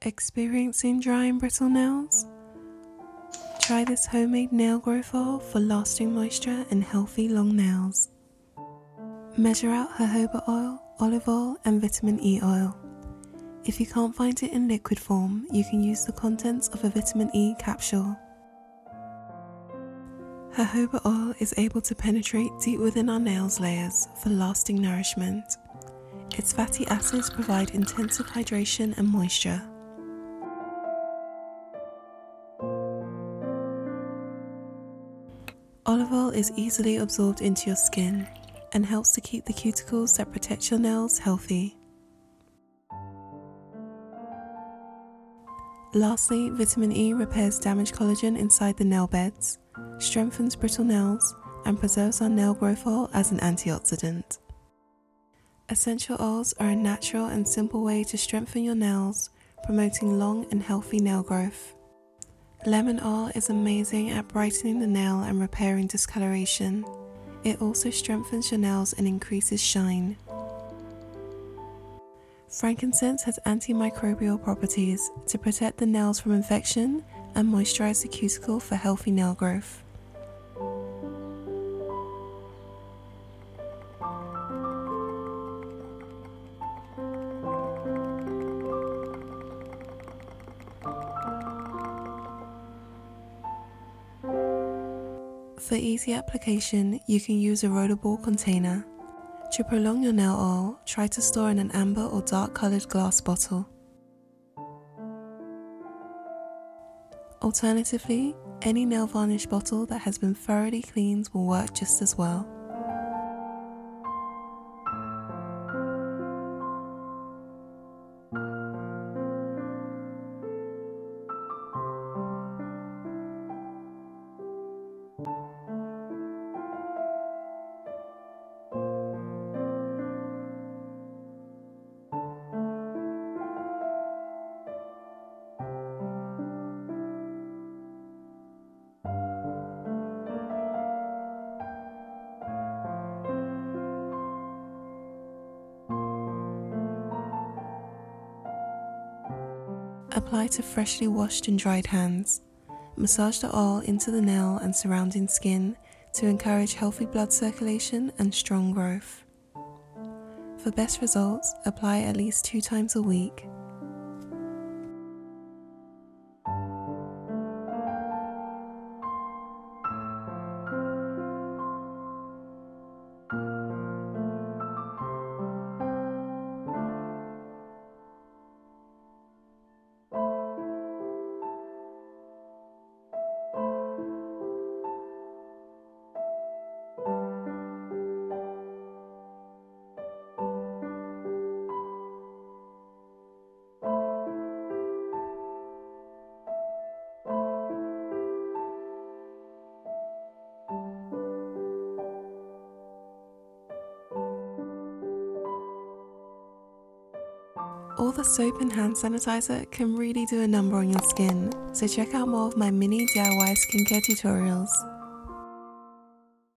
Experiencing dry and brittle nails? Try this homemade nail growth oil for lasting moisture and healthy long nails. Measure out jojoba oil, olive oil and vitamin E oil. If you can't find it in liquid form, you can use the contents of a vitamin E capsule. Jojoba oil is able to penetrate deep within our nails layers for lasting nourishment. Its fatty acids provide intensive hydration and moisture. Olive oil is easily absorbed into your skin and helps to keep the cuticles that protect your nails healthy. Lastly, vitamin E repairs damaged collagen inside the nail beds, strengthens brittle nails, and preserves our nail growth oil as an antioxidant. Essential oils are a natural and simple way to strengthen your nails, promoting long and healthy nail growth. Lemon oil is amazing at brightening the nail and repairing discoloration. It also strengthens your nails and increases shine. Frankincense has antimicrobial properties to protect the nails from infection and moisturize the cuticle for healthy nail growth. For easy application, you can use a rollable container. To prolong your nail oil, try to store in an amber or dark coloured glass bottle. Alternatively, any nail varnish bottle that has been thoroughly cleaned will work just as well. Apply to freshly washed and dried hands. Massage the oil into the nail and surrounding skin to encourage healthy blood circulation and strong growth. For best results, apply at least 2 times a week. All the soap and hand sanitizer can really do a number on your skin, so check out more of my mini DIY skincare tutorials.